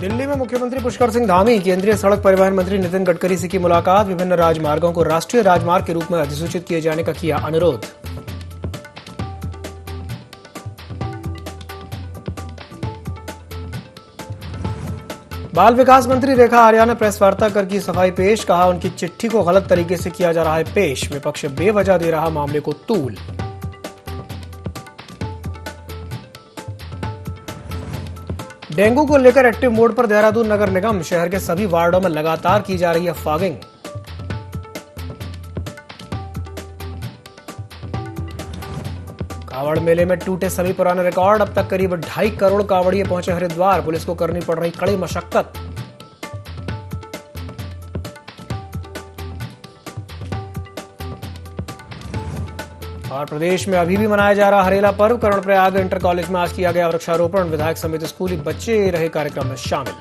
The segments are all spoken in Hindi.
दिल्ली में मुख्यमंत्री पुष्कर सिंह धामी, केंद्रीय सड़क परिवहन मंत्री नितिन गडकरी से की मुलाकात। विभिन्न राजमार्गों को राष्ट्रीय राजमार्ग के रूप में अधिसूचित किए जाने का किया अनुरोध। बाल विकास मंत्री रेखा आर्या ने प्रेस वार्ता कर की सफाई पेश। कहा, उनकी चिट्ठी को गलत तरीके से किया जा रहा है पेश। विपक्ष बेवजह दे रहा मामले को तूल। डेंगू को लेकर एक्टिव मोड पर देहरादून नगर निगम। शहर के सभी वार्डों में लगातार की जा रही है फॉगिंग। कांवड़ मेले में टूटे सभी पुराने रिकॉर्ड। अब तक करीब 2.5 करोड़ कांवड़िए पहुंचे हरिद्वार। पुलिस को करनी पड़ रही कड़ी मशक्कत। और प्रदेश में अभी भी मनाया जा रहा हरेला पर्व। कर्णप्रयाग इंटर कॉलेज में आज किया गया वृक्षारोपण। विधायक समेत स्कूली बच्चे रहे कार्यक्रम में शामिल।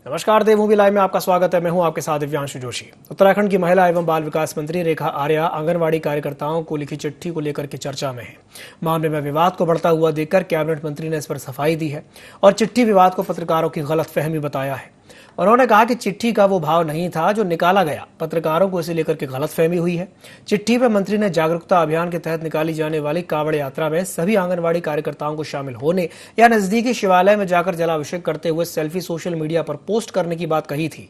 नमस्कार, देव मूवी लाइव में आपका स्वागत है। मैं हूं आपके साथ दिव्यांशु जोशी। उत्तराखंड की महिला एवं बाल विकास मंत्री रेखा आर्या आंगनवाड़ी कार्यकर्ताओं को लिखी चिट्ठी को लेकर के चर्चा में है। मामले में विवाद को बढ़ता हुआ देखकर कैबिनेट मंत्री ने इस पर सफाई दी है और चिट्ठी विवाद को पत्रकारों की गलतफहमी बताया है। उन्होंने कहा कि चिट्ठी का वो भाव नहीं था जो निकाला गया। पत्रकारों को इसे लेकर के गलतफहमी हुई है। चिट्ठी में मंत्री ने जागरूकता अभियान के तहत निकाली जाने वाली कांवड़ यात्रा में सभी आंगनवाड़ी कार्यकर्ताओं को शामिल होने या नजदीकी शिवालय में जाकर जलाभिषेक करते हुए सेल्फी सोशल मीडिया पर पोस्ट करने की बात कही थी।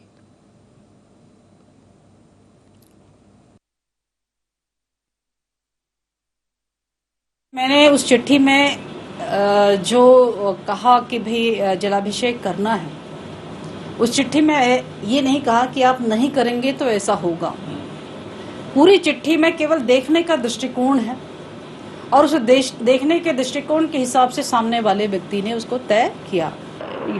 मैंने उस चिट्ठी में जो कहा कि भाई जलाभिषेक करना है, उस चिट्ठी में ये नहीं कहा कि आप नहीं करेंगे तो ऐसा होगा। पूरी चिट्ठी में केवल देखने का दृष्टिकोण है और उस देखने के दृष्टिकोण के हिसाब से सामने वाले व्यक्ति ने उसको तय किया।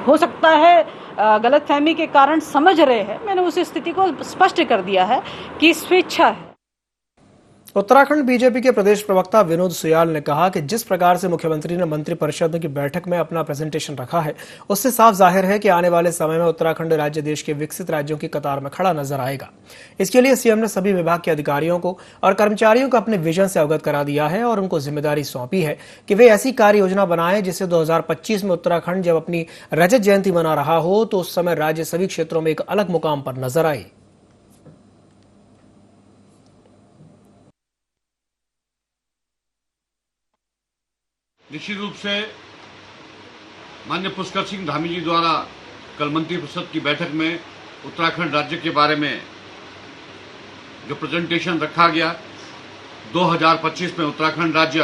हो सकता है गलतफहमी के कारण समझ रहे हैं। मैंने उस स्थिति को स्पष्ट कर दिया है कि स्वेच्छा है। उत्तराखंड बीजेपी के प्रदेश प्रवक्ता विनोद सुयाल ने कहा कि जिस प्रकार से मुख्यमंत्री ने मंत्रिपरिषद की बैठक में अपना प्रेजेंटेशन रखा है, उससे साफ जाहिर है कि आने वाले समय में उत्तराखंड राज्य देश के विकसित राज्यों की कतार में खड़ा नजर आएगा। इसके लिए सीएम ने सभी विभाग के अधिकारियों को और कर्मचारियों को अपने विजन से अवगत करा दिया है और उनको जिम्मेदारी सौंपी है कि वे ऐसी कार्य योजना बनाएं जिससे 2025 में उत्तराखंड जब अपनी रजत जयंती मना रहा हो तो उस समय राज्य सभी क्षेत्रों में एक अलग मुकाम पर नजर आए। निश्चित रूप से माननीय पुष्कर सिंह धामी जी द्वारा कल मंत्रिपरिषद की बैठक में उत्तराखंड राज्य के बारे में जो प्रेजेंटेशन रखा गया, 2025 में उत्तराखंड राज्य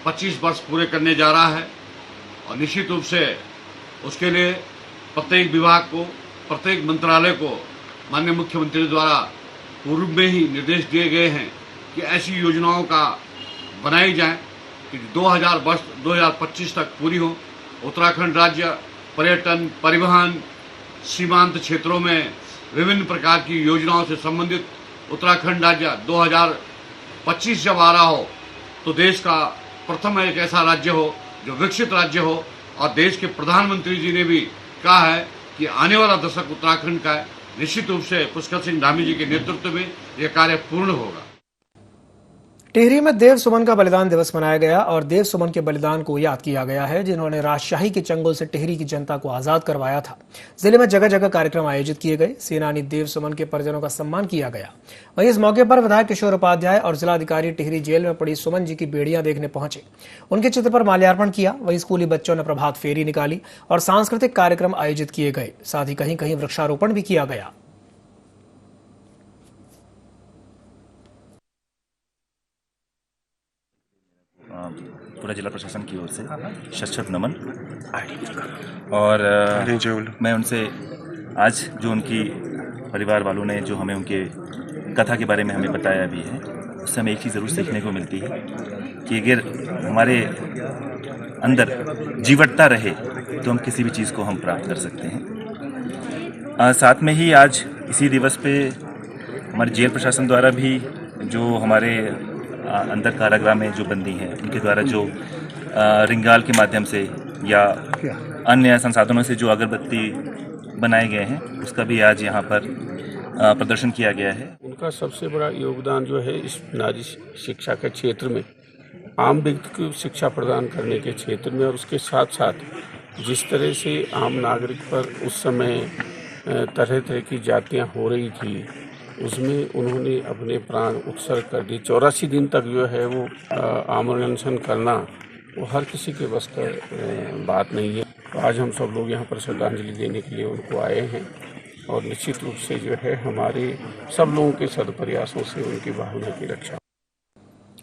25 वर्ष पूरे करने जा रहा है और निश्चित रूप से उसके लिए प्रत्येक विभाग को, प्रत्येक मंत्रालय को माननीय मुख्यमंत्री द्वारा पूर्व में ही निर्देश दिए गए हैं कि ऐसी योजनाओं का बनाई जाए कि 2025 तक पूरी हो। उत्तराखंड राज्य पर्यटन, परिवहन, सीमांत क्षेत्रों में विभिन्न प्रकार की योजनाओं से संबंधित उत्तराखंड राज्य 2025 जब आ रहा हो तो देश का प्रथम एक ऐसा राज्य हो जो विकसित राज्य हो। और देश के प्रधानमंत्री जी ने भी कहा है कि आने वाला दशक उत्तराखंड का है। निश्चित रूप से पुष्कर सिंह धामी जी के नेतृत्व में यह कार्य पूर्ण होगा। टिहरी में देव सुमन का बलिदान दिवस मनाया गया और देव सुमन के बलिदान को याद किया गया है, जिन्होंने राजशाही के चंगुल से टिहरी की जनता को आजाद करवाया था। जिले में जगह जगह कार्यक्रम आयोजित किए गए। सेनानी देव सुमन के परिजनों का सम्मान किया गया। वहीं इस मौके पर विधायक किशोर उपाध्याय और जिलाधिकारी टिहरी जेल में पड़ी सुमन जी की बेड़ियां देखने पहुंचे। उनके चित्र पर माल्यार्पण किया। वहीं स्कूली बच्चों ने प्रभात फेरी निकाली और सांस्कृतिक कार्यक्रम आयोजित किए गए। साथ ही कहीं कहीं वृक्षारोपण भी किया गया। पूरा जिला प्रशासन की ओर से शत-शत नमन। और मैं उनसे आज जो उनकी परिवार वालों ने जो हमें उनके कथा के बारे में हमें बताया भी है, उससे हमें एक चीज़ ज़रूर सीखने को मिलती है कि अगर हमारे अंदर जीवटता रहे तो हम किसी भी चीज़ को हम प्राप्त कर सकते हैं। साथ में ही आज इसी दिवस पे हमारे जेल प्रशासन द्वारा भी जो हमारे अंदर कारागृह में जो बंदी हैं उनके द्वारा जो रिंगाल के माध्यम से या अन्य संसाधनों से जो अगरबत्ती बनाए गए हैं उसका भी आज यहाँ पर प्रदर्शन किया गया है। उनका सबसे बड़ा योगदान जो है इस नारी शिक्षा के क्षेत्र में आम व्यक्ति को शिक्षा प्रदान करने के क्षेत्र में और उसके साथ साथ जिस तरह से आम नागरिक पर उस समय तरह तरह की जातियाँ हो रही थी, उसमें उन्होंने अपने प्राण उत्सर्ग कर दिए। 84 दिन तक जो है वो आमरण अनशन करना वो हर किसी के बस का बात नहीं है। तो आज हम सब लोग यहाँ पर श्रद्धांजलि देने के लिए उनको आए हैं और निश्चित रूप से जो है हमारे सब लोगों के सदप्रयासों से उनकी भावना की रक्षा।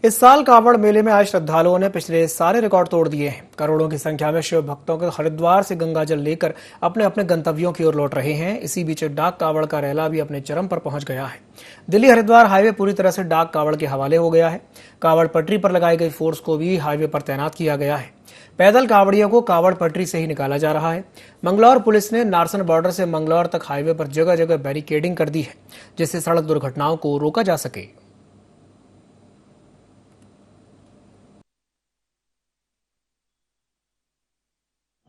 इस साल कांवड़ मेले में आज श्रद्धालुओं ने पिछले सारे रिकॉर्ड तोड़ दिए हैं। करोड़ों की संख्या में शिव भक्तों के हरिद्वार से गंगाजल लेकर अपने अपने गंतव्यों की ओर लौट रहे हैं। इसी बीच डाक कांवड़ का रैला भी अपने चरम पर पहुंच गया है। दिल्ली हरिद्वार हाईवे पूरी तरह से डाक कांवड़ के हवाले हो गया है। कांवड़ पटरी पर लगाई गई फोर्स को भी हाईवे पर तैनात किया गया है। पैदल कांवड़ियों को कांवड़ पटरी से ही निकाला जा रहा है। मंगलौर पुलिस ने नारसन बॉर्डर से मंगलौर तक हाईवे पर जगह जगह बैरिकेडिंग कर दी है, जिससे सड़क दुर्घटनाओं को रोका जा सके।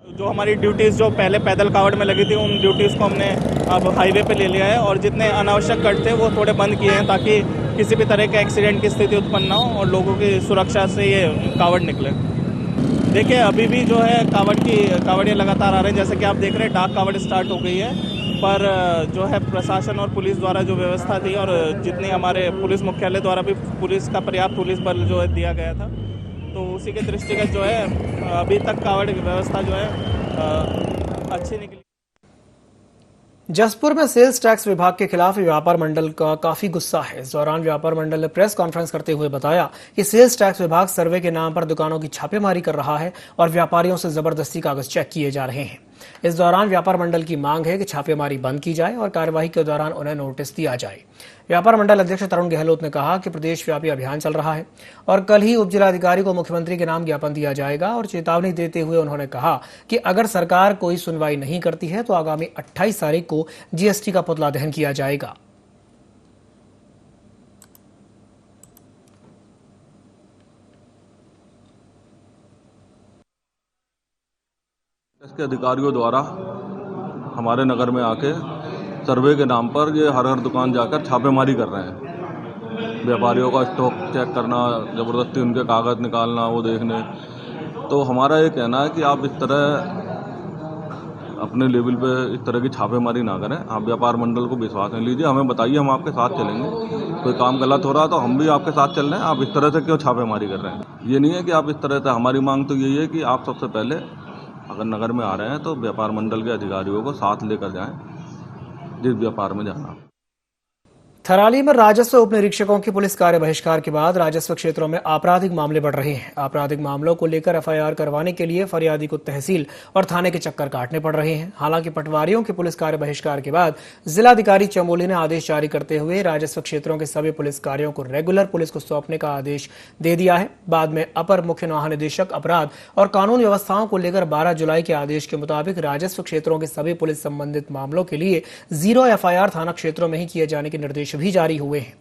जो हमारी ड्यूटीज़ जो पहले पैदल कांवड़ में लगी थी, उन ड्यूटीज़ को हमने अब हाईवे पे ले लिया है और जितने अनावश्यक कट थे वो थोड़े बंद किए हैं ताकि किसी भी तरह के एक्सीडेंट की स्थिति उत्पन्न ना हो और लोगों की सुरक्षा से ये कांवड़ निकले। देखिए, अभी भी जो है कांवड़ियाँ लगातार आ रहे हैं। जैसे कि आप देख रहे हैं, डाक कांवड़ स्टार्ट हो गई है, पर जो है प्रशासन और पुलिस द्वारा जो व्यवस्था थी और जितनी हमारे पुलिस मुख्यालय द्वारा भी पुलिस का पर्याप्त पुलिस बल जो है दिया गया था, तो उसी के दृष्टिगत जो है अभी तक कांवड़ की व्यवस्था जो है अच्छी निकली। जसपुर में सेल्स टैक्स विभाग के खिलाफ व्यापार मंडल का काफी गुस्सा है। इस दौरान व्यापार मंडल ने प्रेस कॉन्फ्रेंस करते हुए बताया कि सेल्स टैक्स विभाग सर्वे के नाम पर दुकानों की छापेमारी कर रहा है और व्यापारियों से जबरदस्ती कागज चेक किए जा रहे हैं। इस दौरान व्यापार मंडल की मांग है कि छापेमारी बंद की जाए और कार्यवाही के दौरान उन्हें नोटिस दिया जाए। व्यापार मंडल अध्यक्ष तरुण गहलोत ने कहा कि प्रदेश व्यापी अभियान चल रहा है और कल ही उप जिलाधिकारी को मुख्यमंत्री के नाम ज्ञापन दिया जाएगा और चेतावनी देते हुए उन्होंने कहा कि अगर सरकार कोई सुनवाई नहीं करती है तो आगामी 28 तारीख को जीएसटी का पुतला दहन किया जाएगा। इसके अधिकारियों द्वारा हमारे नगर में आके सर्वे के नाम पर ये हर दुकान जाकर छापेमारी कर रहे हैं। व्यापारियों का स्टॉक चेक करना, ज़बरदस्ती उनके कागज़ निकालना, वो देखने। तो हमारा ये कहना है कि आप इस तरह अपने लेवल पे इस तरह की छापेमारी ना करें। आप व्यापार मंडल को विश्वास में लीजिए, हमें बताइए, हम आपके साथ चलेंगे। कोई काम गलत हो रहा तो हम भी आपके साथ चल रहे हैं। आप इस तरह से क्यों छापेमारी कर रहे हैं? ये नहीं है कि आप इस तरह से। हमारी मांग तो यही है कि आप सबसे पहले अगर नगर में आ रहे हैं तो व्यापार मंडल के अधिकारियों को साथ लेकर जाएं जिस व्यापार में जाना। थराली में राजस्व उप निरीक्षकों की पुलिस कार्य बहिष्कार के बाद राजस्व क्षेत्रों में आपराधिक मामले बढ़ रहे हैं। आपराधिक मामलों को लेकर एफआईआर करवाने के लिए फरियादी को तहसील और थाने के चक्कर काटने पड़ रहे हैं। हालांकि पटवारियों के पुलिस कार्य बहिष्कार के बाद जिलाधिकारी चमोली ने आदेश जारी करते हुए राजस्व क्षेत्रों के सभी पुलिस कार्यों को रेगुलर पुलिस को सौंपने का आदेश दे दिया है। बाद में अपर मुख्य महानिदेशक अपराध और कानून व्यवस्थाओं को लेकर 12 जुलाई के आदेश के मुताबिक राजस्व क्षेत्रों के सभी पुलिस संबंधित मामलों के लिए 0 एफआईआर थाना क्षेत्रों में ही किए जाने के निर्देश भी जारी हुए हैं।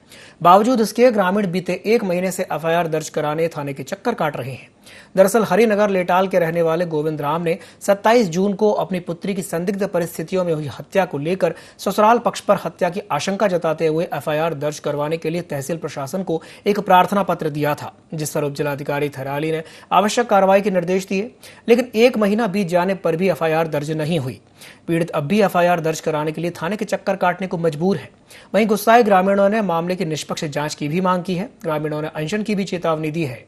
बावजूद इसके ग्रामीण बीते 1 महीने से एफआईआर दर्ज कराने थाने के चक्कर काट रहे हैं। दरअसल हरिनगर लेटाल के रहने वाले गोविंद राम ने 27 जून को अपनी पुत्री की संदिग्ध परिस्थितियों में हुई हत्या को लेकर ससुराल पक्ष पर हत्या की आशंका जताते हुए एफआईआर दर्ज करवाने के लिए तहसील प्रशासन को एक प्रार्थना पत्र दिया था, जिस पर उप जिलाधिकारी थराली ने आवश्यक कार्रवाई के निर्देश दिए। लेकिन 1 महीना बीत जाने पर भी एफआईआर दर्ज नहीं हुई। पीड़ित अब भी एफआईआर दर्ज कराने के लिए थाने के चक्कर काटने को मजबूर है। वहीं गुस्साए ग्रामीणों ने मामले की निष्पक्ष जांच की भी मांग की है। ग्रामीणों ने अनशन की भी चेतावनी दी है।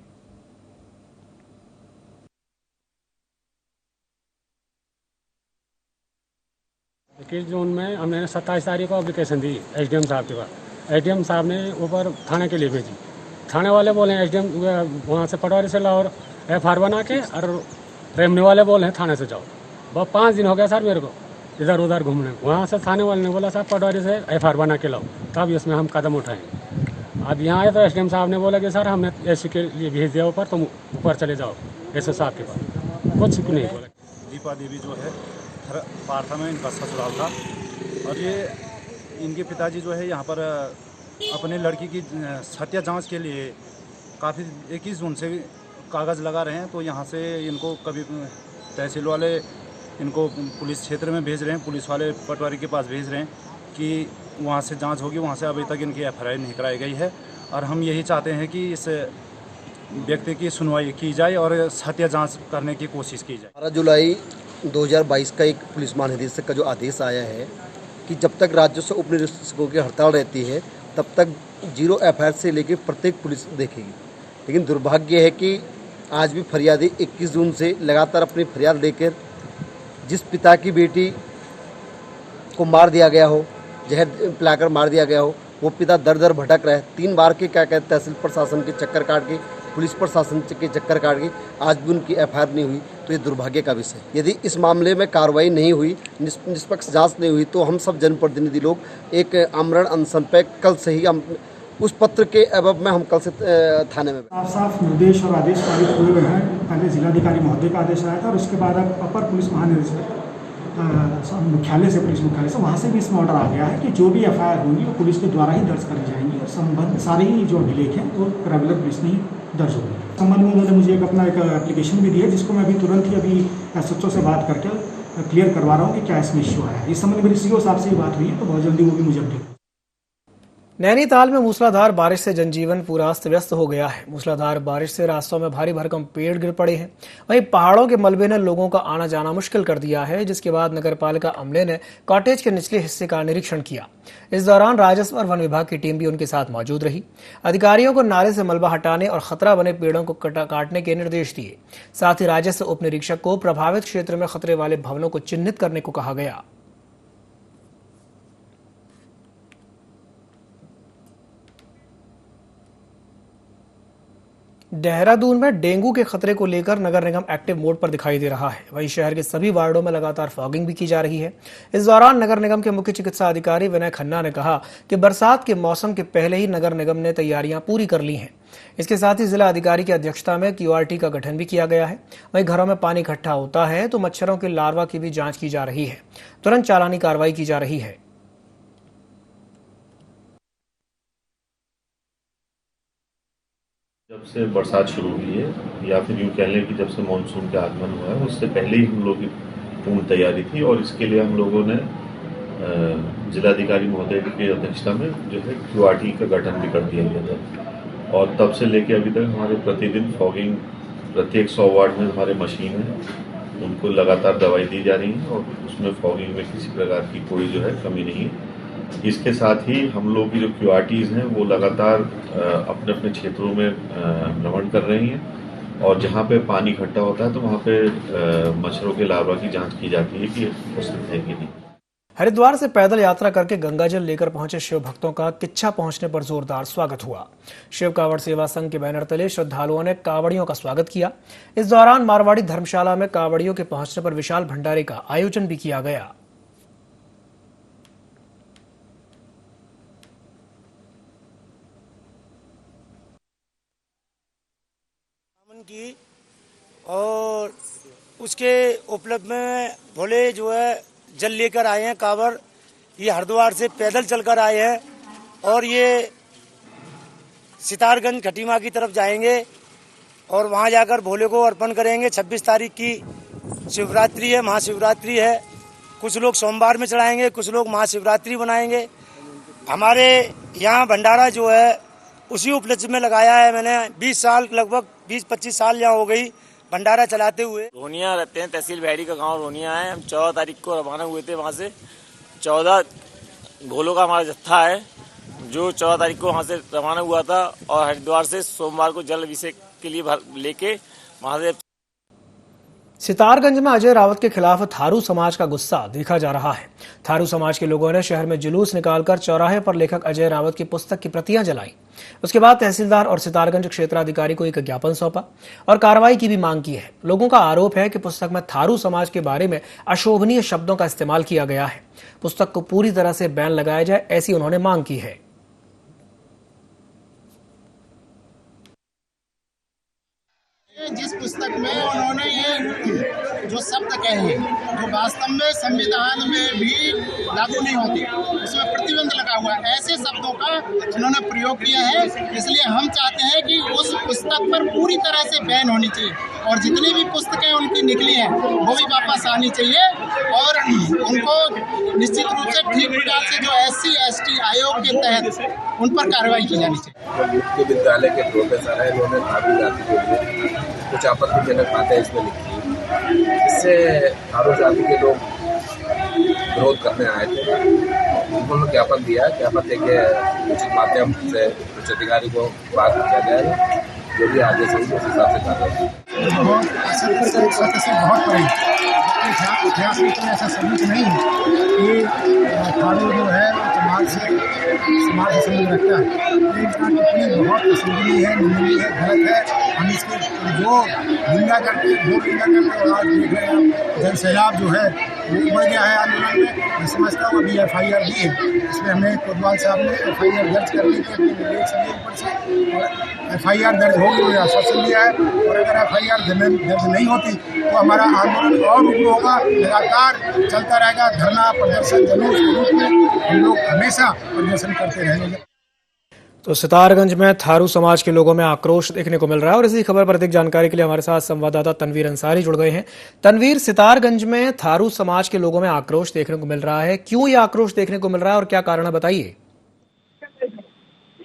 21 जून में हमने 27 तारीख को एप्लीकेशन दी एसडीएम साहब के पास। एसडीएम साहब ने ऊपर थाने के लिए भेजी। थाने वाले बोले एसडीएम वहाँ से पटवारी से लाओ एफआईआर बना के, और रेवन्यू वाले बोले थाने से जाओ। बस 5 दिन हो गया सर मेरे को इधर उधर घूमने। वहाँ से थाने वाले ने बोला साहब पटवारी से एफआईआर बना के लाओ, तब इसमें हम कदम उठाएंगे। अब यहाँ आए तो एसडीएम साहब ने बोला कि सर हमने एससी के लिए भेज दिया ऊपर, तुम ऊपर चले जाओ एसओ साहब के पास। कुछ नहीं बोला। दीपा देवी जो है पार्था में इनका ससुराल था और ये इनके पिताजी जो है यहाँ पर अपने लड़की की हत्या जांच के लिए काफ़ी 21 जून से कागज़ लगा रहे हैं। तो यहाँ से इनको कभी तहसील वाले इनको पुलिस क्षेत्र में भेज रहे हैं, पुलिस वाले पटवारी के पास भेज रहे हैं कि वहाँ से जांच होगी। वहाँ से अभी तक इनकी एफआईआर नहीं कराई गई है और हम यही चाहते हैं कि इस व्यक्ति की सुनवाई की जाए और सत्य जांच करने की कोशिश की जाए। 12 जुलाई 2022 का एक पुलिस महानिदेशक का जो आदेश आया है कि जब तक राजस्व उप निरीक्षकों की हड़ताल रहती है तब तक 0 FIR से लेकर प्रत्येक पुलिस देखेगी, लेकिन दुर्भाग्य है कि आज भी फरियादी 21 जून से लगातार अपनी फरियाद लेकर जिस पिता की बेटी को मार दिया गया हो, जहर पिलाकर मार दिया गया हो, वो पिता दर दर भटक रहा है। 3 बार के क्या कहते तहसील प्रशासन के चक्कर काट के, पुलिस प्रशासन के चक्कर काट के आज भी उनकी FIR नहीं हुई, तो ये दुर्भाग्य का विषय। यदि इस मामले में कार्रवाई नहीं हुई, निष्पक्ष जांच नहीं हुई, तो हम सब जनप्रतिनिधि लोग एक आमरण अनशन पे कल से ही हम उस पत्र के एवज में हम कल से थाने में साफ निर्देश और आदेश पारित हुए हुए हैं। पहले जिलाधिकारी महोदय का आदेश आया था और उसके बाद अब अपर पुलिस महानिदेशक मुख्यालय से, पुलिस मुख्यालय से, वहाँ से भी इसमें ऑर्डर आ गया है कि जो भी FIR होंगी वो पुलिस के द्वारा ही दर्ज करी जाएंगी और संबंध सारे ही जो अभिलेख हैं वो रेगुलर पुलिस में ही दर्ज होंगे। संबंध में उन्होंने मुझे अपना एक एप्लीकेशन भी दी है जिसको मैं अभी तुरंत ही अभी SHO से बात करके क्लियर करवा रहा हूँ कि क्या इसमें इश्यू आया है। इस संबंध में मेरी CO साहब से ही बात हुई है, तो बहुत जल्दी वो भी मुझे अपडेट। नैनीताल में मूसलाधार बारिश से जनजीवन पूरा अस्त व्यस्त हो गया है। मूसलाधार बारिश से रास्तों में भारी भरकम पेड़ गिर पड़े हैं। वहीं पहाड़ों के मलबे ने लोगों का आना जाना मुश्किल कर दिया है, जिसके बाद नगरपालिका अमले ने कॉटेज के निचले हिस्से का निरीक्षण किया। इस दौरान राजस्व और वन विभाग की टीम भी उनके साथ मौजूद रही। अधिकारियों को नाले से मलबा हटाने और खतरा बने पेड़ों को काटने के निर्देश दिए। साथ ही राजस्व उप निरीक्षक को प्रभावित क्षेत्र में खतरे वाले भवनों को चिन्हित करने को कहा गया। देहरादून में डेंगू के खतरे को लेकर नगर निगम एक्टिव मोड पर दिखाई दे रहा है। वहीं शहर के सभी वार्डों में लगातार फॉगिंग भी की जा रही है। इस दौरान नगर निगम के मुख्य चिकित्सा अधिकारी विनय खन्ना ने कहा कि बरसात के मौसम के पहले ही नगर निगम ने तैयारियां पूरी कर ली हैं। इसके साथ ही जिला अधिकारी की अध्यक्षता में QRT का गठन भी किया गया है। वहीं घरों में पानी इकट्ठा होता है तो मच्छरों के लार्वा की भी जाँच की जा रही है। तुरंत चालानी कार्रवाई की जा रही है। जब से बरसात शुरू हुई है या फिर यूँ कह लें कि जब से मानसून का आगमन हुआ है उससे पहले ही हम लोग की पूर्ण तैयारी थी और इसके लिए हम लोगों ने जिलाधिकारी महोदय की अध्यक्षता में जो है QRT का गठन भी कर दिया गया था और तब से लेके अभी तक हमारे प्रतिदिन फॉगिंग प्रत्येक 100 वार्ड में हमारे मशीन है, उनको लगातार दवाई दी जा रही है और उसमें फॉगिंग में किसी प्रकार की कोई जो है कमी नहीं है। इसके साथ ही हम लोग की जो QRTs हैं वो लगातार अपने अपने क्षेत्रों में भ्रमण कर रही हैं और जहाँ पे पानी इकट्ठा होता है तो वहाँ पे मच्छरों के लार्वा की जांच की जाती है कि उपस्थित है कि नहीं। हरिद्वार से पैदल यात्रा करके गंगाजल लेकर पहुंचे शिव भक्तों का किच्छा पहुंचने पर जोरदार स्वागत हुआ। शिव कांवड़ सेवा संघ के बैनर तले श्रद्धालुओं ने कांवड़ियों का स्वागत किया। इस दौरान मारवाड़ी धर्मशाला में कांवड़ियों के पहुंचने पर विशाल भंडारे का आयोजन भी किया गया। की और उसके उपलब्ध में भोले जो है जल लेकर आए हैं कांवड़। ये हरिद्वार से पैदल चलकर आए हैं और ये सितारगंज खटीमा की तरफ जाएंगे और वहां जाकर भोले को अर्पण करेंगे। 26 तारीख की शिवरात्रि है, महाशिवरात्रि है। कुछ लोग सोमवार में चढ़ाएंगे, कुछ लोग महाशिवरात्रि बनाएंगे। हमारे यहाँ भंडारा जो है उसी उपलक्ष्य में लगाया है। मैंने 20 साल लगभग 20-25 साल यहाँ हो गई भंडारा चलाते हुए। रोनिया रहते हैं, तहसील बहरी का गांव रोनिया है। हम 14 तारीख को रवाना हुए थे वहाँ से। 14 घोलों का हमारा जत्था है जो 14 तारीख को वहाँ से रवाना हुआ था और हरिद्वार से सोमवार को जल अभिषेक के लिए लेके वहाँ से। सितारगंज में अजय रावत के खिलाफ थारू समाज का गुस्सा देखा जा रहा है। थारू समाज के लोगों ने शहर में जुलूस निकालकर चौराहे पर लेखक अजय रावत की पुस्तक की प्रतियां जलाई। उसके बाद तहसीलदार और सितारगंज क्षेत्राधिकारी को एक ज्ञापन सौंपा और कार्रवाई की भी मांग की है। लोगों का आरोप है कि पुस्तक में थारू समाज के बारे में अशोभनीय शब्दों का इस्तेमाल किया गया है। पुस्तक को पूरी तरह से बैन लगाया जाए, ऐसी उन्होंने मांग की है। जिस पुस्तक में उन्होंने ये जो शब्द कहे जो वास्तव में संविधान में भी लागू नहीं होती, उसमें प्रतिबंध लगा हुआ है, ऐसे शब्दों का उन्होंने प्रयोग किया है। इसलिए हम चाहते हैं कि उस पुस्तक पर पूरी तरह से बैन होनी चाहिए। और जितनी भी पुस्तकें उनकी निकली हैं वो भी वापस आनी चाहिए और उनको निश्चित रूप से ठीक प्रकार से जो SC ST आयोग के तहत उन पर कार्रवाई की जानी चाहिए। मुख्य विद्यालय के प्रोफेसर हैं, इन्होंने थारू जाति के लिए कुछ आपत्तिजनक बातें इसमें लिखी, जिससे थारू जाति के लोग विरोध करने आए थे। उन्होंने ज्ञापन दिया, ज्ञापन देके उचित माध्यम से उच्च अधिकारी को बात किया जाएगा, जो भी आगे से उस हिसाब से कर रहे हैं। बहुत बड़ी इतिहास में तो ऐसा सबूत नहीं है कि थारू जो है समाज से संबंध रखता है। टिप्पणी बहुत असंभवी है, निंदनीय है, गलत है। हम इसके जो निंदा करते और आज देख रहे हैं जन सैलाब जो है वो उमड़ गया है आंदोलन में। मैं समझता हूँ अभी FIR दी है, इसमें हमें कोतवाल साहब ने FIR दर्ज करने के अपने निर्देश दिए ऊपर से और FIR दर्ज होगी, उन्होंने आश्वासन दिया है। और अगर FIR दर्ज नहीं होती तो हमारा आंदोलन और उग्र होगा, लगातार चलता रहेगा। धरना प्रदर्शन जुलूस के रूप में हम लोग हमेशा प्रदर्शन करते रहेंगे। तो सितारगंज में थारू समाज के लोगों में आक्रोश देखने को मिल रहा है और इसी खबर पर अधिक जानकारी के लिए हमारे साथ संवाददाता तनवीर अंसारी जुड़ गए हैं। तनवीर, सितारगंज में थारू समाज के लोगों में आक्रोश देखने को मिल रहा है, क्यों ये आक्रोश देखने को मिल रहा है और क्या कारण है, बताइए।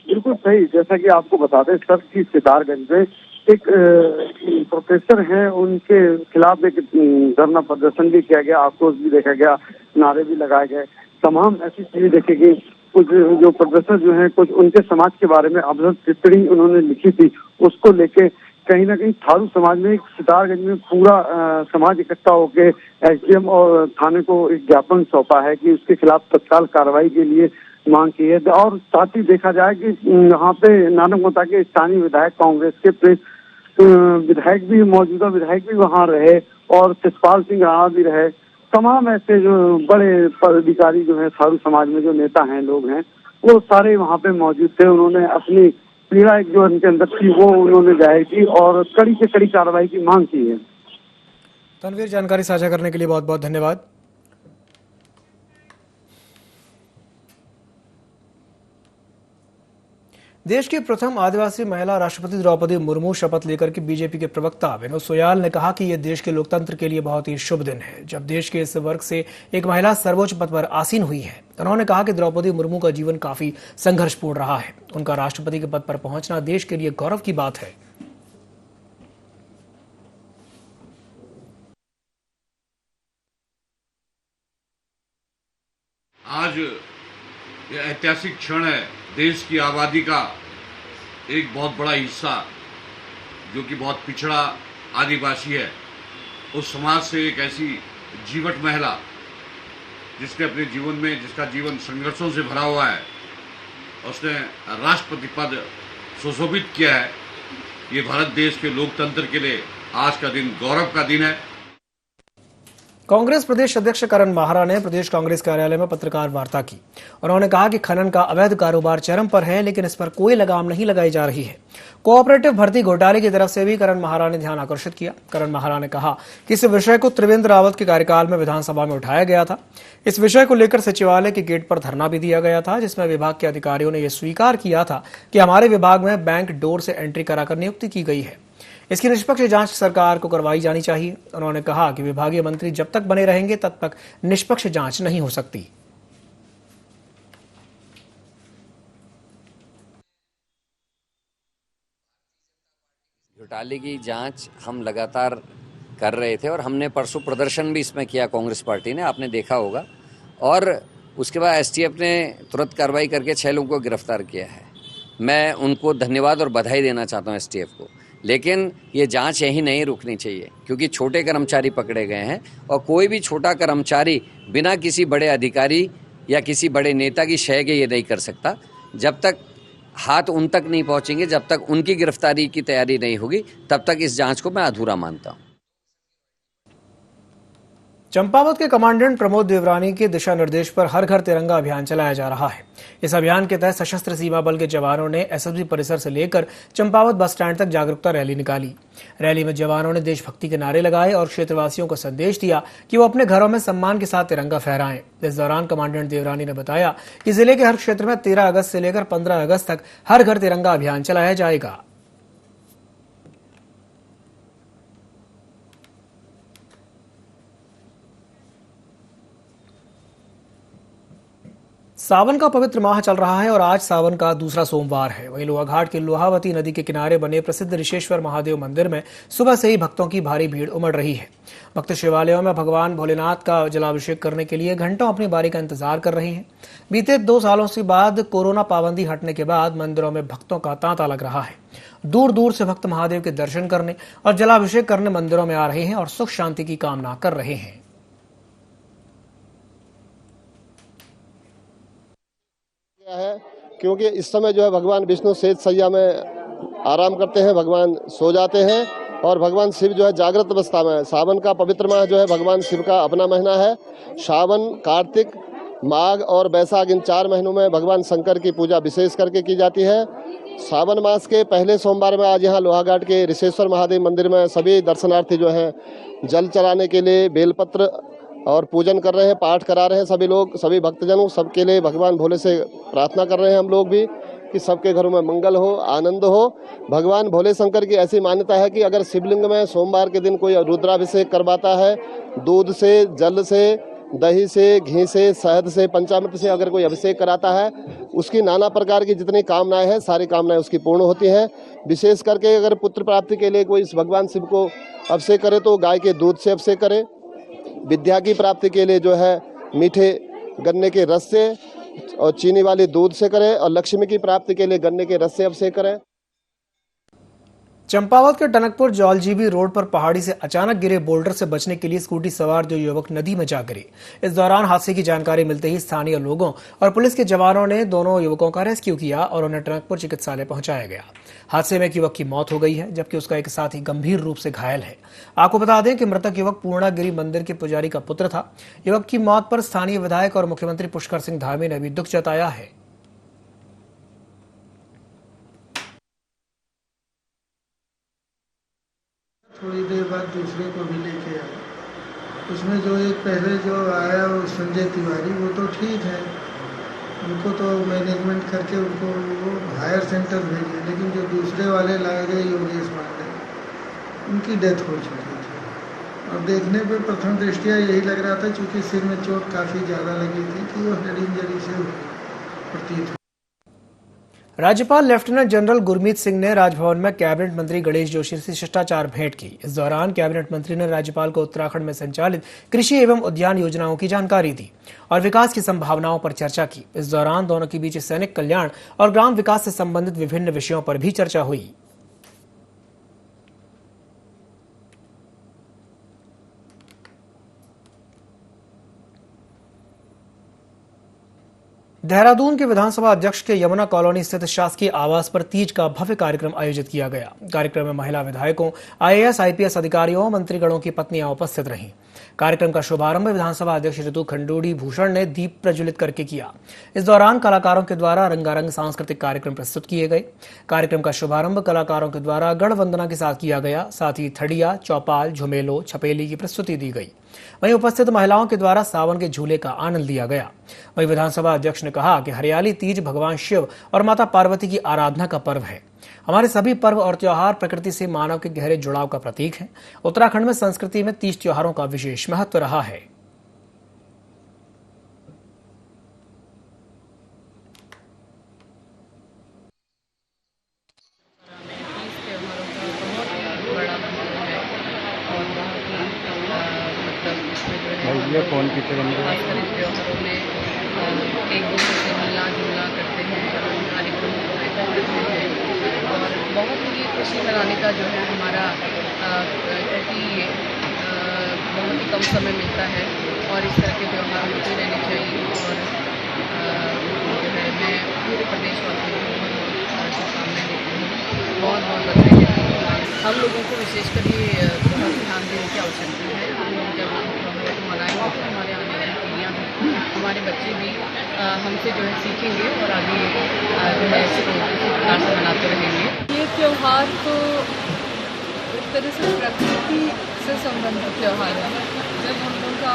बिल्कुल सही, जैसा कि आपको बता दें सर कि सितारगंज में एक प्रोफेसर हैं, उनके खिलाफ एक धरना प्रदर्शन भी किया गया, आक्रोश भी देखा गया, नारे भी लगाए गए, तमाम ऐसी चीजें देखी गई। कुछ जो प्रोफेसर जो हैं कुछ उनके समाज के बारे में अभद्र टिप्पणी उन्होंने लिखी थी, उसको लेके कहीं ना कहीं थारू समाज में सितारगंज में पूरा समाज इकट्ठा होके SDM और थाने को एक ज्ञापन सौंपा है कि उसके खिलाफ तत्काल कार्रवाई के लिए मांग की है। और साथ ही देखा जाए कि यहाँ पे नानकमता के स्थानीय विधायक, कांग्रेस के प्रेस विधायक भी, मौजूदा विधायक भी वहाँ रहे और सतपाल सिंह राणा भी रहे। तमाम ऐसे जो बड़े पदाधिकारी जो है थारू समाज में जो नेता हैं, लोग हैं, वो सारे वहाँ पे मौजूद थे। उन्होंने अपनी पीड़ा एक जो उनके अंदर थी वो उन्होंने जाहिर की और कड़ी से कड़ी कार्रवाई की मांग की है। तनवीर, जानकारी साझा करने के लिए बहुत बहुत धन्यवाद। देश की प्रथम आदिवासी महिला राष्ट्रपति द्रौपदी मुर्मू शपथ लेकर के बीजेपी के प्रवक्ता विनोद सोयाल ने कहा कि यह देश के लोकतंत्र के लिए बहुत ही शुभ दिन है जब देश के इस वर्ग से एक महिला सर्वोच्च पद पर आसीन हुई है। उन्होंने कहा कि द्रौपदी मुर्मू का जीवन काफी संघर्षपूर्ण रहा है। उनका राष्ट्रपति के पद पर पहुंचना देश के लिए गौरव की बात है। आज यह ऐतिहासिक क्षण है, देश की आबादी का एक बहुत बड़ा हिस्सा जो कि बहुत पिछड़ा आदिवासी है, उस समाज से एक ऐसी जीवट महिला जिसने अपने जीवन में, जिसका जीवन संघर्षों से भरा हुआ है, उसने राष्ट्रपति पद सुशोभित किया है। ये भारत देश के लोकतंत्र के लिए आज का दिन गौरव का दिन है। कांग्रेस प्रदेश अध्यक्ष करण माहरा ने प्रदेश कांग्रेस कार्यालय में पत्रकार वार्ता की। उन्होंने कहा कि खनन का अवैध कारोबार चरम पर है, लेकिन इस पर कोई लगाम नहीं लगाई जा रही है। कोऑपरेटिव भर्ती घोटाले की तरफ से भी करण माहरा ने ध्यान आकर्षित किया। करण माहरा ने कहा कि इस विषय को त्रिवेंद्र रावत के कार्यकाल में विधानसभा में उठाया गया था। इस विषय को लेकर सचिवालय के गेट पर धरना भी दिया गया था, जिसमें विभाग के अधिकारियों ने यह स्वीकार किया था कि हमारे विभाग में बैंक डोर से एंट्री कराकर नियुक्ति की गई है। इसकी निष्पक्ष जांच सरकार को करवाई जानी चाहिए। उन्होंने कहा कि विभागीय मंत्री जब तक बने रहेंगे तब तक निष्पक्ष जांच नहीं हो सकती। घोटाले की जांच हम लगातार कर रहे थे और हमने परसों प्रदर्शन भी इसमें किया कांग्रेस पार्टी ने, आपने देखा होगा। और उसके बाद STF ने तुरंत कार्रवाई करके 6 लोगों को गिरफ्तार किया है। मैं उनको धन्यवाद और बधाई देना चाहता हूं STF को। लेकिन ये जांच यहीं नहीं रुकनी चाहिए, क्योंकि छोटे कर्मचारी पकड़े गए हैं और कोई भी छोटा कर्मचारी बिना किसी बड़े अधिकारी या किसी बड़े नेता की शय के ये नहीं कर सकता। जब तक हाथ उन तक नहीं पहुंचेंगे, जब तक उनकी गिरफ्तारी की तैयारी नहीं होगी, तब तक इस जांच को मैं अधूरा मानता हूं। चंपावत के कमांडेंट प्रमोद देवरानी के दिशा निर्देश पर हर घर तिरंगा अभियान चलाया जा रहा है। इस अभियान के तहत सशस्त्र सीमा बल के जवानों ने SSB परिसर से लेकर चंपावत बस स्टैंड तक जागरूकता रैली निकाली। रैली में जवानों ने देशभक्ति के नारे लगाए और क्षेत्रवासियों को संदेश दिया कि वो अपने घरों में सम्मान के साथ तिरंगा फहराएं। इस दौरान कमांडेंट देवरानी ने बताया कि जिले के हर क्षेत्र में 13 अगस्त से लेकर 15 अगस्त तक हर घर तिरंगा अभियान चलाया जाएगा। सावन का पवित्र माह चल रहा है और आज सावन का दूसरा सोमवार है। वहीं लोहाघाट के लोहावती नदी के किनारे बने प्रसिद्ध ऋषेश्वर महादेव मंदिर में सुबह से ही भक्तों की भारी भीड़ उमड़ रही है। भक्त शिवालयों में भगवान भोलेनाथ का जलाभिषेक करने के लिए घंटों अपनी बारी का इंतजार कर रहे हैं। बीते 2 सालों से बाद कोरोना पाबंदी हटने के बाद मंदिरों में भक्तों का तांता लग रहा है। दूर दूर से भक्त महादेव के दर्शन करने और जलाभिषेक करने मंदिरों में आ रहे हैं और सुख शांति की कामना कर रहे हैं। है क्योंकि इस समय जो है भगवान विष्णु शेष सैया में आराम करते हैं, भगवान सो जाते हैं और भगवान शिव जो है जागृत अवस्था में है। सावन का पवित्र माह जो है भगवान शिव का अपना महीना है। सावन, कार्तिक, माघ और बैसाख इन 4 महीनों में भगवान शंकर की पूजा विशेष करके की जाती है। सावन मास के पहले सोमवार में आज यहाँ लोहाघाट के ऋषेश्वर महादेव मंदिर में सभी दर्शनार्थी जो हैं जल चढ़ाने के लिए बेलपत्र और पूजन कर रहे हैं, पाठ करा रहे हैं। सभी लोग, सभी भक्तजनों, सबके लिए भगवान भोले से प्रार्थना कर रहे हैं हम लोग भी कि सबके घरों में मंगल हो, आनंद हो। भगवान भोले शंकर की ऐसी मान्यता है कि अगर शिवलिंग में सोमवार के दिन कोई रुद्राभिषेक करवाता है, दूध से, जल से, दही से, घी से, शहद से, पंचामृत से अगर कोई अभिषेक कराता है, उसकी नाना प्रकार की जितनी कामनाएं हैं सारी कामनाएं उसकी पूर्ण होती हैं। विशेष करके अगर पुत्र प्राप्ति के लिए कोई भगवान शिव को अभिषेक करे तो गाय के दूध से अभिषेक करे। विद्या की प्राप्ति के लिए जो है मीठे गन्ने के रस से और चीनी वाली दूध से करें और लक्ष्मी की प्राप्ति के लिए गन्ने के रस से अभिषेक करें। चंपावत के टनकपुर जौलजीबी रोड पर पहाड़ी से अचानक गिरे बोल्डर से बचने के लिए स्कूटी सवार 2 युवक नदी में जा गिरे। इस दौरान हादसे की जानकारी मिलते ही स्थानीय लोगों और पुलिस के जवानों ने दोनों युवकों का रेस्क्यू किया और उन्हें टनकपुर चिकित्सालय पहुंचाया गया। हादसे में एक युवक की मौत हो गई है जबकि उसका एक साथी गंभीर रूप से घायल है। आपको बता दें कि मृतक युवक पूर्णागिरी मंदिर के पुजारी का पुत्र था। युवक की मौत पर स्थानीय विधायक और मुख्यमंत्री पुष्कर सिंह धामी ने भी दुख जताया है। थोड़ी देर बाद दूसरे को भी लेके आया। उसमें जो एक पहले जो आया वो संजय तिवारी, वो तो ठीक है, उनको तो मैनेजमेंट करके उनको वो हायर सेंटर भेजे, लेकिन जो दूसरे वाले लाए गए योगेश पांडे, उनकी डेथ हो चुकी थी। और देखने पे प्रथम दृष्टिया यही लग रहा था, चूँकि सिर में चोट काफ़ी ज़्यादा लगी थी, कि वो हेड इंजरी से प्रतीत हुई। राज्यपाल लेफ्टिनेंट जनरल गुरमीत सिंह ने राजभवन में कैबिनेट मंत्री गणेश जोशी से शिष्टाचार भेंट की। इस दौरान कैबिनेट मंत्री ने राज्यपाल को उत्तराखंड में संचालित कृषि एवं उद्यान योजनाओं की जानकारी दी और विकास की संभावनाओं पर चर्चा की। इस दौरान दोनों के बीच सैनिक कल्याण और ग्राम विकास से संबंधित विभिन्न विषयों पर भी चर्चा हुई। देहरादून के विधानसभा अध्यक्ष के यमुना कॉलोनी स्थित शासकीय आवास पर तीज का भव्य कार्यक्रम आयोजित किया गया। कार्यक्रम में महिला विधायकों, IAS, IPS अधिकारियों, मंत्रीगणों की पत्नियां उपस्थित रहीं। कार्यक्रम का शुभारंभ विधानसभा अध्यक्ष ऋतु खंडूड़ी भूषण ने दीप प्रज्वलित करके किया। इस दौरान कलाकारों के द्वारा रंगारंग सांस्कृतिक कार्यक्रम प्रस्तुत किए गए। कार्यक्रम का शुभारंभ कलाकारों के द्वारा गण वंदना के साथ किया गया। साथ ही थड़िया, चौपाल, झुमेलो, छपेली की प्रस्तुति दी गई। वहीं उपस्थित महिलाओं के द्वारा सावन के झूले का आनंद लिया गया। वहीं विधानसभा अध्यक्ष ने कहा कि हरियाली तीज भगवान शिव और माता पार्वती की आराधना का पर्व है। हमारे सभी पर्व और त्योहार प्रकृति से मानव के गहरे जुड़ाव का प्रतीक हैं। उत्तराखंड में संस्कृति में तीज त्योहारों का विशेष महत्व रहा है। ये कौन की त्योहारों में एक दूसरे से मिलना जुलना करते हैं, कार्यक्रम करते हैं और बहुत ही खुशी मनाने का जो है हमारा, क्योंकि बहुत ही कम समय मिलता है और इस तरह के त्यौहार होते रहने चाहिए। और जो है मैं पूरे प्रदेशवासियों को शुभकामनाएं देती हूँ, बहुत बहुत बधाई देती हूँ। हम लोगों को विशेषकर ये बहुत ध्यान देने की आवश्यकता है। हम लोग जब त्योहारों को मनाएंगे तो हमारे आने वाली पीढ़ियाँ भी, हमारे बच्चे भी हमसे जो है सीखेंगे और आगे जो है इसको प्रकार से मनाते रहेंगे। ये त्यौहार तो एक तरह से प्रकृति से संबंधित त्यौहार है। जब हम लोग का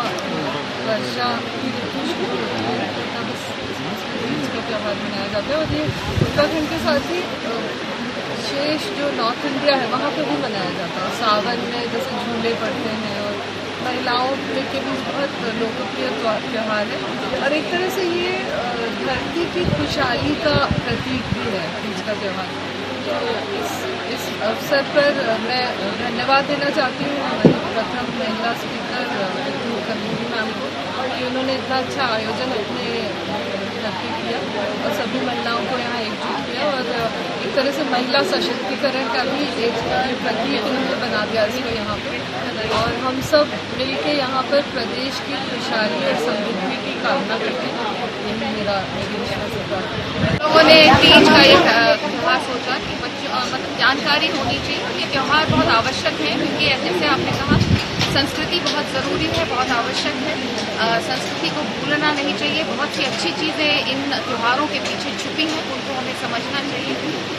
वर्षा की ऋतु शुरू होती है तब तीज का त्यौहार मनाया जाता है और ये उत्तराखंड के साथ ही शेष जो नॉर्थ इंडिया है वहाँ पर भी मनाया जाता है। सावन में जैसे झूले पड़ते हैं और महिलाओं के बीच बहुत लोकप्रिय त्यौहार है और एक तरह से ये धरती की खुशहाली का प्रतीक भी है तीज का त्यौहार। तो इस अवसर पर मैं धन्यवाद देना चाहती हूँ हमारी प्रथम महिला स्पीकर कन्वीनर मैम को कि उन्होंने इतना अच्छा आयोजन अपने घर पे किया और सभी महिलाओं को यहाँ एकजुट किया और एक तरह से महिला सशक्तिकरण का भी एक प्रतीक उन्होंने बना दिया इसको यहाँ पर। और हम सब मिलके यहाँ पर प्रदेश की खुशहाली और समृद्धि की कामना करते हैं। यही मेरा विश्वास है। लोगों ने तीज का एक त्यौहार सोचा कि बच्चों मतलब जानकारी होनी चाहिए। ये त्यौहार बहुत आवश्यक है क्योंकि जैसे आपने कहा संस्कृति बहुत ज़रूरी है, बहुत आवश्यक है। संस्कृति को भूलना नहीं चाहिए। बहुत सी अच्छी चीज़ें इन त्योहारों के पीछे छुपी हैं, उनको हमें समझना चाहिए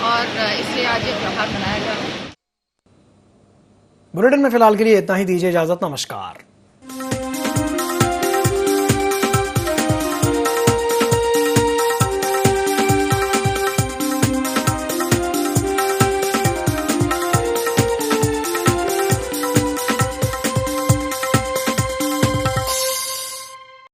और इसलिए आज ये त्यौहार मनाया जा रहा है। बुलेटिन में फिलहाल के लिए इतना ही। दीजिए इजाजत। नमस्कार।